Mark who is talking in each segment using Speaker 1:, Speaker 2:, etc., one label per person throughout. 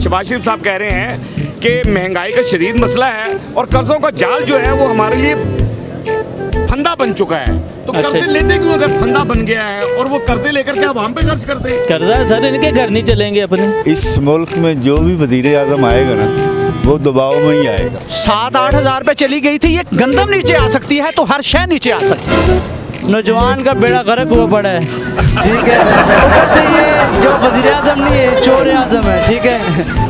Speaker 1: शहबाज शरीफ साहब कह रहे हैं कि महंगाई का शदीद मसला है और कर्जों का जाल जो है वो हमारे लिए फंदा बन चुका है। तो कर्जे लेते क्यों अगर फंदा बन गया है और वो कर्जे लेकर क्या वहाँ पे खर्च करते हैं?
Speaker 2: कर्जा सर इनके घर नहीं चलेंगे अपने।
Speaker 3: इस मुल्क में जो भी वज़ीर आज़म आएगा ना वो दबाव में ही आएगा।
Speaker 4: 7-8 हज़ार पे चली गई थी, ये गंदम नीचे आ सकती है तो हर शय नीचे आ सकती है।
Speaker 2: नौजवान का बेड़ा गर्क हुआ पड़ा है, ठीक है। ऊपर से ये जो वज़ीर आज़म नहीं है चोर आज़म है, ठीक है।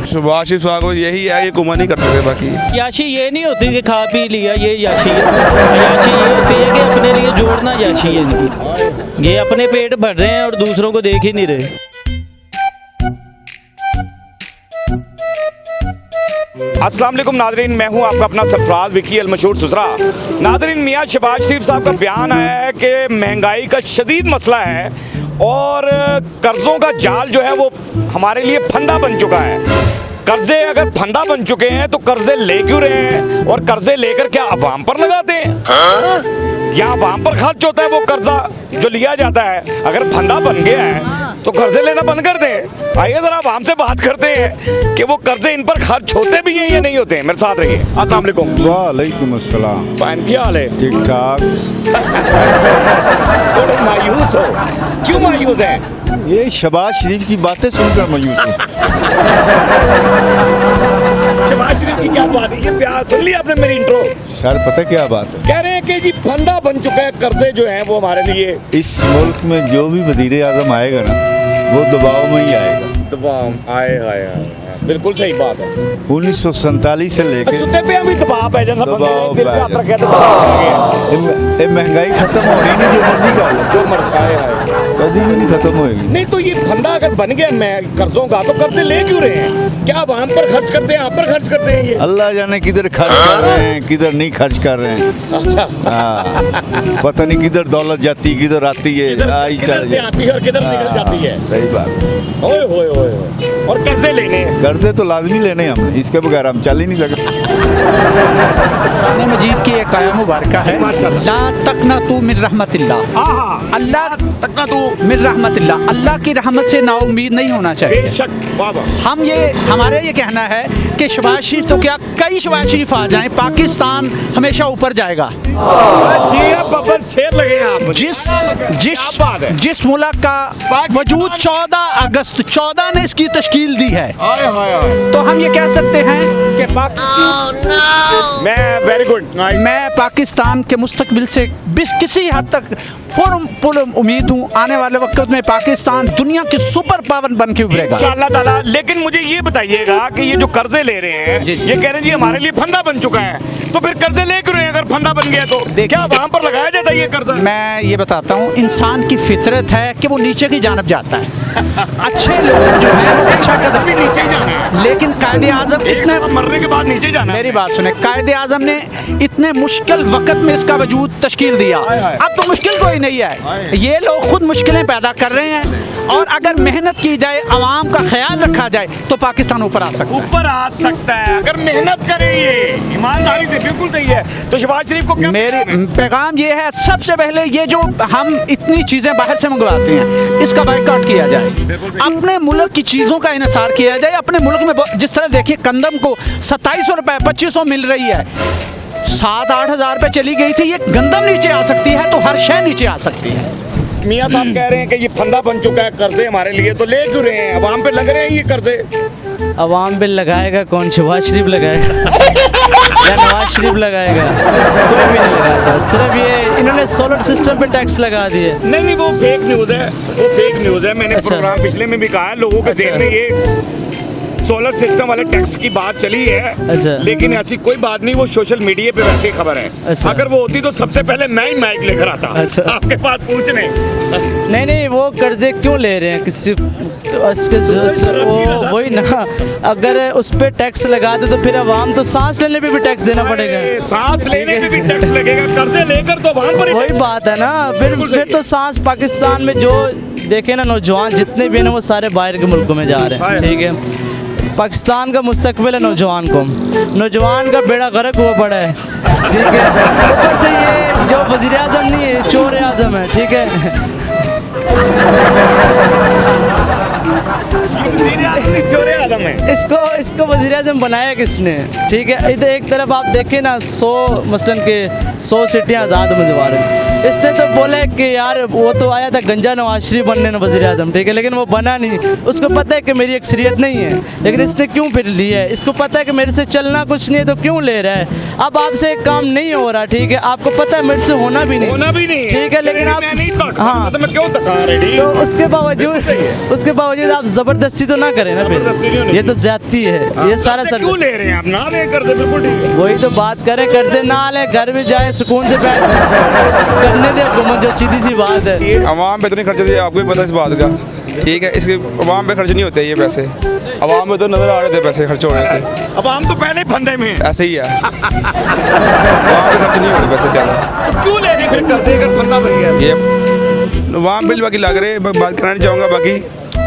Speaker 5: शहबाज शरीफ साहब को यही है, ये कुमा नहीं कर सकते। बाकी
Speaker 2: याशी ये नहीं होती कि खा पी लिया, ये याशी है। याशी ये होती है कि अपने लिए जोड़ना याशी है इनकी। ये अपने पेट भर रहे हैं और दूसरों को देख ही नहीं रहे।
Speaker 1: अस्सलाम वालेकुम नादरीन, मैं हूं आपका अपना सरफराज विकी अल मशहूर सुसरा। नादरीन, मियां शहबाज शरीफ साहब का बयान आया है कि महंगाई का शदीद मसला है और कर्ज़ों का जाल जो है वो हमारे लिए फंदा बन चुका है। कर्जे अगर फंदा बन चुके हैं तो कर्जे ले क्यों रहे हैं और कर्जे लेकर क्या अवाम पर लगाते हैं या अवाम पर खर्च होता है वो कर्जा जो लिया जाता है? अगर फंदा बन गया है तो कर्जे लेना बंद कर दें। आइए जरा अवाम से बात करते हैं कि वो कर्जे इन पर खर्च होते भी हैं या नहीं होते हैं। मेरे साथ रहिए। अस्सलाम वालेकुम।
Speaker 3: वालेकुम अस्सलाम।
Speaker 1: फाइन, क्या हाल है?
Speaker 3: ठीक ठाक।
Speaker 1: थोड़े मायूस हो, क्यों मायूस है?
Speaker 3: ये शहबाज शरीफ की बातें सुनकर मायूस हूँ।
Speaker 1: शहबाज शरीफ की क्या बात है? ये प्यार सुन लिया आपने मेरी इंट्रो?
Speaker 3: सर पता क्या बात है,
Speaker 1: कह रहे हैं कि जी फंदा बन चुका है कर्जे जो हैं वो हमारे लिए।
Speaker 3: इस मुल्क में जो भी वज़ीर आज़म आएगा ना वो दबाव में ही आएगा।
Speaker 1: दबाव आए आए, बिल्कुल सही बात है।
Speaker 3: 1947 से लेके
Speaker 1: सुनते पे अभी दबाव है जैसा
Speaker 3: दबाव
Speaker 1: दिल पे
Speaker 3: पे
Speaker 1: हाथ रखे तो दबाव आ गया।
Speaker 3: ये महंगाई खत्म हो रही नहीं, जो मर्जी का लो,
Speaker 1: जो मर्जी आए आए
Speaker 3: कभी भी नहीं खत्म होएगी।
Speaker 1: नहीं तो ये फंदा अगर बन गया मैं कर्जों का तो कर्जे ले क्यों रहे हैं? क्या वहाँ पर खर्च करते हैं, आप पर खर्च करते हैं? ये
Speaker 3: अल्लाह जाने किधर खर्च कर रहे हैं किधर नहीं खर्च कर रहे हैं।
Speaker 1: अच्छा,
Speaker 3: हाँ, पता नहीं किधर दौलत जाती किधर आती है।
Speaker 1: किधर से आती है और किधर निकल जाती है।
Speaker 3: सही बात है।
Speaker 1: ओए होए होए, और कर्जे लेने हैं।
Speaker 3: कर्जे तो लाजमी लेने हैं हमने, इसके बगैर हम चल ही नहीं सकते।
Speaker 4: कुरान मजीद की एक आयत मुबारक है, ला तकनतू मिन रहमतिल्लाह। अल्लाह
Speaker 1: तकना तू
Speaker 4: मिन रहमतिल्लाह, अल्लाह की रहमत से नाउम्मीद नहीं होना चाहिए।
Speaker 1: बेशक बाबा।
Speaker 4: हम हमारे ये कहना है कि शहबाज शरीफ तो क्या कई शहबाज शरीफ आ जाएं, पाकिस्तान हमेशा ऊपर जाएगा।
Speaker 1: जी अब बब्बर शेर लगे आप।
Speaker 4: जिस मुल्क का वजूद 14 अगस्त 14 ने इसकी तश्कील दी है, तो हम ये कह सकते हैं कि
Speaker 1: मैं वेरी गुड नाइस।
Speaker 4: मैं पाकिस्तान के मुस्तकबिल से किसी हद तक पुर उम्मीद हूँ। आने वाले वक्त में पाकिस्तान दुनिया की सुपर पावर बन के उभरेगा
Speaker 1: इंशाअल्लाह ताला। लेकिन मुझे ये बताइएगा कि ये जो कर्जे ले रहे हैं
Speaker 4: जी, जी।
Speaker 1: ये कह रहे हैं जी हमारे लिए फंदा बन चुका है, तो फिर कर्जे ले क्यों रहे हैं? अगर फंदा बन गया तो क्या वहाँ पर लगाया जाता है ये कर्जा?
Speaker 4: मैं ये बताता हूँ, इंसान की फितरत है कि वो नीचे की जानब जाता है। अच्छे लोग जो हैं वो अच्छा कदम
Speaker 1: भी नीचे ही जाना है,
Speaker 4: लेकिन कायदे आज़म इतने
Speaker 1: मरने के बाद नीचे जाना है।
Speaker 4: मेरी बात सुने, कायदे आज़म ने इतने मुश्किल वक्त में इसका वजूद तश्कील दिया। अब तो मुश्किल कोई नहीं है, ये लोग खुद मुश्किलें पैदा कर रहे हैं। और अगर मेहनत की जाए, आवाम का ख्याल रखा जाए तो पाकिस्तान ऊपर आ सकता है।
Speaker 1: ऊपर आ सकता है अगर मेहनत करें, ये ईमानदारी से। बिल्कुल सही है। तो शहबाज शरीफ को क्या
Speaker 4: मेरी पैगाम ये है, सबसे पहले ये जो हम इतनी चीज़ें बाहर से मंगवाते हैं इसका बाइकआउट किया जाए, अपने मुल्क की चीज़ों का इन्हिसार किया जाए। अपने मुल्क में जिस तरह देखिए कंदम को 2700 रुपये 2500 मिल रही है, 7-8 हज़ार पे चली गई थी, ये गंदम नीचे आ सकती है तो हर शय नीचे आ सकती है।
Speaker 1: मियाँ साहब कह रहे हैं कि ये फंदा बन चुका है कर्जे हमारे लिए, तो ले क्यों रहे हैं? अवाम पे लग रहे हैं ये कर्जे।
Speaker 2: अवाम पे लगाएगा कौन? शहबाज शरीफ लगाएगा या नवाज शरीफ लगाएगा? कोई भी नहीं लगाता। सिर्फ ये इन्होंने सोलर सिस्टम पे टैक्स लगा दिए।
Speaker 1: नहीं वो फेक न्यूज़ है, वो फेक न्यूज़ है। मैंने
Speaker 2: अच्छा।
Speaker 1: प्रोग्राम पिछले में भी कहा है, लोगों के ज़हन में ये सोलर सिस्टम वाले टैक्स की बात चली है।
Speaker 2: अच्छा।
Speaker 1: लेकिन ऐसी कोई बात नहीं, वो सोशल मीडिया पे वैसी खबर है।
Speaker 2: अच्छा।
Speaker 1: अगर वो होती तो सबसे पहले मैं ही माइक लेकर आता।
Speaker 2: अच्छा।
Speaker 1: आपके पास पूछने।
Speaker 2: नहीं वो कर्जे क्यों ले रहे हैं किसी वही ना, अगर उस पर टैक्स लगा दे तो फिर आवाम तो सांस लेने पे भी टैक्स देना पड़ेगा।
Speaker 1: सांस लेने में भी टैक्स लगेगा, कर्जे लेकर तो वहाँ पर
Speaker 2: वही बात है ना। फिर तो सांस पाकिस्तान में जो देखे ना, नौजवान जितने भी हैं ना वो सारे बाहर के मुल्कों में जा रहे हैं, ठीक है। पाकिस्तान का मुस्तकबिल है नौजवान का बेड़ा गर्क हुआ पड़ा है, ठीक है। ऊपर से ये जो वज़ीर आज़म नहीं है चोर आज़म है, ठीक है।
Speaker 1: वज़ीर-ए-आज़म है।
Speaker 2: इसको वज़ीर आज़म बनाया किसने? ठीक है, इधर एक तरफ आप देखें ना 100 मसलन के 100 सीटें आज़ाद उम्मीदवार हैं। इसने तो बोला कि यार वो तो आया था गंजा नवाज शरीफ बनने ना वज़ीर आज़म, ठीक है, लेकिन वो बना नहीं। उसको पता है कि मेरी अक्सरियत नहीं है, लेकिन इसने क्यों फिर लिया है? इसको पता है कि मेरे से चलना कुछ नहीं है तो क्यों ले रहा है? अब आपसे एक काम नहीं हो रहा, ठीक है, आपको पता है मेरे से होना भी नहीं, ठीक है, लेकिन आप हाँ
Speaker 1: तो मैं क्यों तका रही?
Speaker 2: तो उसके बावजूद आप ज़बरदस्ती तो ना करें ना
Speaker 1: ज़बरदस्ती नहीं
Speaker 2: फिर,
Speaker 1: होनी
Speaker 2: ये तो ज्यादती है, ये सारा
Speaker 1: कर्जे क्यों ले रहे हैं आप? ना ले कर्जे, बिल्कुल ठीक है।
Speaker 2: वही तो बात करें, कर्जे ना लें, घर में जाए सुकून से बैठ करने दे हुकूमत, जो सीधी सी बात है।
Speaker 5: अवाम पे इतने खर्चे दिए, आपको भी पता है इस बात का, ठीक है। इसके अवाम पे खर्च नहीं होते ये पैसे, अवाम में तो नज़र आ रहे थे पैसे खर्च हो रहे थे।
Speaker 1: अब हम तो पहले ही फंदे में हैं।
Speaker 5: ऐसे ही है, अवाम पे खर्च नहीं हो रहे पैसे ज़्यादा।
Speaker 1: तो क्यों ले रहे फिर कर्जे अगर फंदा बन गया?
Speaker 5: ये अवाम बिल बाकी लग रहे, बात कराना चाहूँगा बाकी,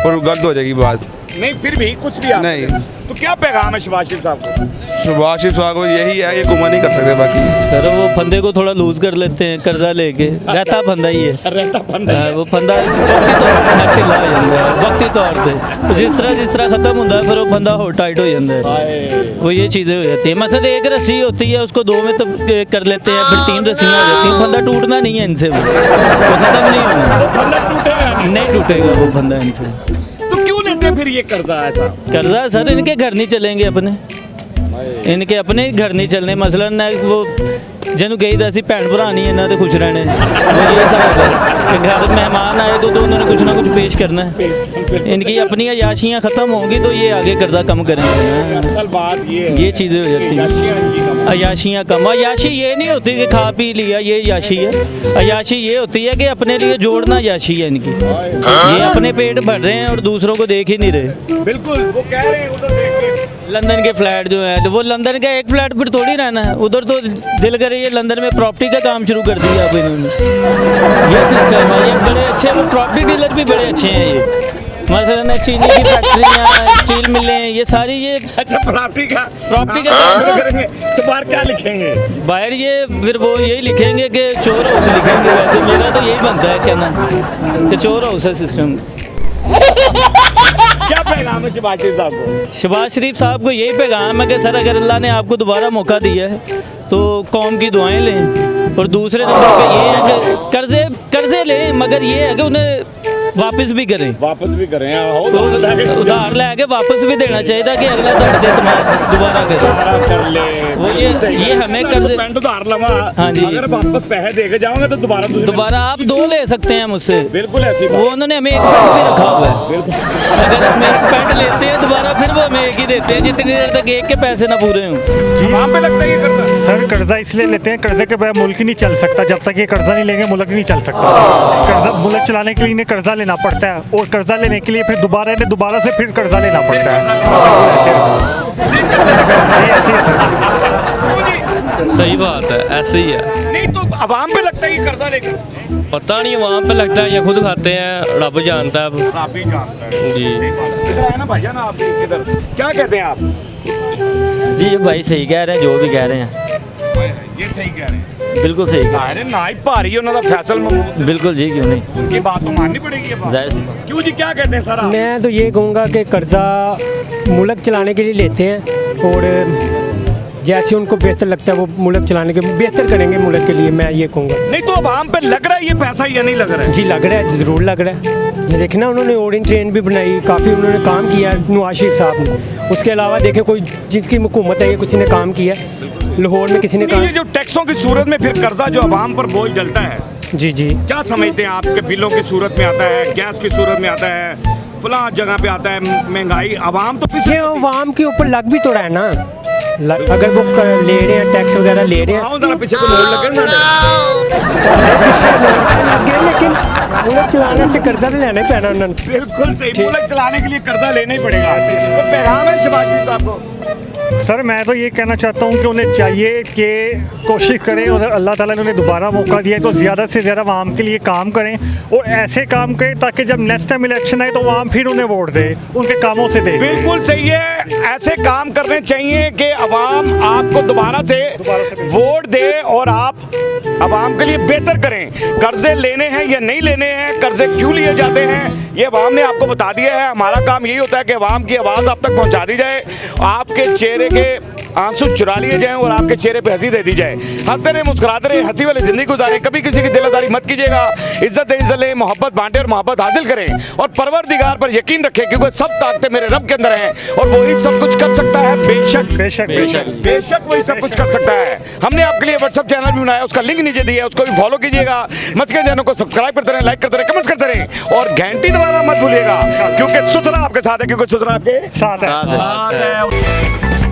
Speaker 5: और गलत हो जाएगी बात।
Speaker 1: नहीं फिर भी कुछ भी आप
Speaker 5: नहीं।
Speaker 1: तो क्या पैगाम है शहबाज शरीफ साहब को?
Speaker 5: शहबाज शरीफ साहब को यही है, ये गुमा नहीं कर सकते बाकी।
Speaker 6: सर वो फंदे को थोड़ा लूज कर लेते हैं, कर्जा लेके रहता फंदा ही है।
Speaker 1: रहता फंदा
Speaker 6: हाँ, वो फंदा ढिला हो जाता है वक्ती तौर पे, जिस तरह खत्म होता है फिर वो फंदा हो टाइट हो जाता है, वो ये चीज़ें हो जाती है। मसलन एक रस्सी होती है, उसको 2 में तब कर लेते हैं, फिर 3 रस्सियाँ हो जाती हैं, फंदा टूटना नहीं है इनसे, वो खत्म नहीं होना,
Speaker 1: फंदा टूटेगा
Speaker 6: नहीं टूटेगा वो फंदा इनसे।
Speaker 1: तो क्यों लेते फिर ये कर्जा ऐसा?
Speaker 6: कर्जा सर इनके घर नहीं चलेंगे, इनके अपने घर नहीं चलने। मसलन वो जिन्होंने कही था असी भैन भरा नहीं इन्होंने खुश रहने, वो ये हिसाब है कि घर मेहमान आए तो उन्होंने कुछ ना कुछ पेश करना है। इनकी अपनी अयाशियाँ ख़त्म होंगी तो ये आगे कर्जा कम करेंगे।
Speaker 1: असल बात
Speaker 6: ये चीज़ें हो जाती हैं, अयाशियाँ कम। अयाशी ये नहीं होती कि खा पी लिया ये अयाशी है, अयाशी ये होती है कि अपने लिए जोड़ना अयाशी है इनकी। ये अपने पेट भर रहे हैं और दूसरों को देख ही नहीं रहे।
Speaker 1: बिल्कुल वो कह रहे हैं उधर देखिए
Speaker 6: लंदन के फ्लैट जो है, तो वो लंदन का एक फ्लैट फिर थोड़ी रहना है, उधर तो दिल करे ये लंदन में प्रॉपर्टी का काम शुरू कर दिया अब इन्होंने। ये सिस्टम है, ये बड़े अच्छे, वो प्रॉपर्टी डीलर भी बड़े अच्छे हैं ये। मसलन चीनी की फैक्ट्रियाँ, स्टील मिलें, ये सारी ये
Speaker 1: अच्छा प्रॉपर्टी का
Speaker 6: काम
Speaker 1: करेंगे तो बाहर क्या लिखेंगे?
Speaker 6: बाहर ये फिर वो यही लिखेंगे कि चोर हाउस लिखेंगे। वैसे मेरा तो यही बनता है कहना कि चोर हाउस है सिस्टम।
Speaker 1: क्या पैगाम है शहबाज शरीफ साहब को?
Speaker 6: शहबाज शरीफ साहब को यही पैगाम है कि सर अगर अल्लाह ने आपको दोबारा मौका दिया है तो कौम की दुआएं लें, और दूसरे नंबर पे ये है कि कर्जे लें, मगर ये है कि उन्हें वापस भी करें, तो उधार लेके वापस भी देना चाहिए था कि अगला दर्द दोबारा करें
Speaker 1: कर ले।
Speaker 6: वो ये हमें कर्जे
Speaker 1: उधार लवा,
Speaker 6: हाँ जी,
Speaker 1: अगर वापस पैसे देके जाओगे तो दोबारा
Speaker 6: आप 2 ले सकते हैं मुझसे।
Speaker 1: बिल्कुल ऐसी
Speaker 6: वो उन्होंने हमें 1 पैंट भी रखा हुआ है,
Speaker 1: बिल्कुल।
Speaker 6: अगर हम 1 पैंट लेते हैं दोबारा फिर वो हमें 1 ही देते हैं जितनी देर तक 1 के पैसे ना पूरे हों।
Speaker 1: वहाँ पे लगता है ये कर्जा।
Speaker 7: सर कर्जा इसलिए लेते हैं, कर्जे के बगैर मुल्क ही नहीं चल सकता। जब तक ये कर्जा नहीं लेंगे मुल्क नहीं चल सकता। कर्जा मुल्क चलाने के लिए इन्हें कर्जा लेना पड़ता है, और कर्जा लेने के लिए फिर दोबारा से फिर कर्जा लेना पड़ता है। ऐसे है सर।
Speaker 8: सही बात है, ऐसे ही है।
Speaker 1: नहीं तो अवाम पे लगता है कि कर्जा लेकर
Speaker 8: पता नहीं वहाँ पे लगता है या खुद खाते हैं, रब जानता है।
Speaker 1: आप ही जानता है
Speaker 8: जी।
Speaker 1: इधर आए ना भाईजान, आप किधर क्या कहते हैं आप?
Speaker 6: जी ये भाई सही कह रहे हैं, जो भी कह रहे हैं
Speaker 1: ये सही कह रहे हैं,
Speaker 6: बिल्कुल सही कह
Speaker 1: अरे ना ही भारी ਉਹਨਾਂ ਦਾ फैसल
Speaker 6: बिल्कुल जी, क्यों नहीं,
Speaker 1: उनकी बात तो माननी पड़ेगी ये बात।
Speaker 6: जाहिर सी बात।
Speaker 1: क्यों जी, क्या कहते हैं सर आप?
Speaker 9: मैं तो ये कहूँगा कि कर्जा मुल्क चलाने के लिए लेते हैं, और जैसे उनको बेहतर लगता है वो मुल्क चलाने के बेहतर करेंगे मुल्क के लिए, मैं ये कहूँगा।
Speaker 1: नहीं तो अब आम पे लग रहा है ये पैसा या नहीं लग रहा है?
Speaker 9: जी लग रहा है, ज़रूर लग रहा है। ये देखना उन्होंने ओरिएंट ट्रेन भी बनाई, काफ़ी उन्होंने काम किया नवाज शरीफ साहब ने। उसके अलावा देखें कोई जिसकी हुकूमत है ये किसी ने काम किया, लाहौर में किसी ने काम।
Speaker 1: ये जो टैक्सों की सूरत में फिर कर्जा जो अवाम पर बोझ डलता है,
Speaker 9: जी जी,
Speaker 1: क्या समझते हैं आपके बिलों की सूरत में आता है, गैस की सूरत में आता है, फलां जगह पे आता है, महंगाई अवाम तो
Speaker 9: ये अवाम के ऊपर लग भी तो रहा है ना, अगर वो ले रहे हैं टैक्स वगैरह ले रहे हैं।
Speaker 1: जरा पीछे को नोट लगे
Speaker 9: लेकिन मुल्क चलाने से कर्जा तो लेना ही पैना उन्होंने।
Speaker 1: बिल्कुल सही, मुल्क चलाने के लिए कर्जा लेना ही पड़ेगा। तो पैगाम है शहबाज शरीफ साहब को?
Speaker 7: सर मैं तो ये कहना चाहता हूँ कि उन्हें चाहिए कि कोशिश करें, और अल्लाह ताला ने उन्हें दोबारा मौका दिया है तो ज़्यादा से ज़्यादा आवाम के लिए काम करें, और ऐसे काम करें ताकि जब नेक्स्ट टाइम इलेक्शन आए तो आवाम फिर उन्हें वोट दे, उनके कामों से दे।
Speaker 1: बिल्कुल सही है, ऐसे काम करने चाहिए कि अवाम आपको दोबारा से वोट दे और आप आवाम के लिए बेहतर करें। कर्जे लेने हैं या नहीं लेने हैं, कर्जे क्यों लिए जाते हैं, ये आवाम ने आपको बता दिया है। हमारा काम यही होता है कि आवाम की आवाज़ आप तक पहुंचा दी जाए, आपके चेहरे के आंसू चुरा लिए जाएं और आपके चेहरे पे हंसी दे दी जाए। हंसते रहे, मुस्कुराते रहे, हंसी वाली जिंदगी गुजारें, कभी किसी की दिलदारी मत कीजिएगा। इज्जत दें, इज्जत लें, मोहब्बत बांटें और मोहब्बत हासिल करें और परवरदिगार पर यकीन रखें, क्योंकि सब ताकतें मेरे रब के अंदर हैं और वही सब कुछ कर सकता है। बेशक
Speaker 7: बेशक बेशक
Speaker 1: बेशक वही सब कुछ कर सकता है। हमने आपके लिए व्हाट्सएप चैनल भी बनाया, उसका लिंक नीचे दिया है, उसको भी फॉलो कीजिएगा। मचके चैनल को सब्सक्राइब करते रहें, लाइक करते रहें, कमेंट्स करते रहें और घंटी दबाना मत भूलिएगा, क्योंकि सुथरा आपके साथ है, क्योंकि सुथरा आपके
Speaker 7: साथ है।
Speaker 1: साथ है।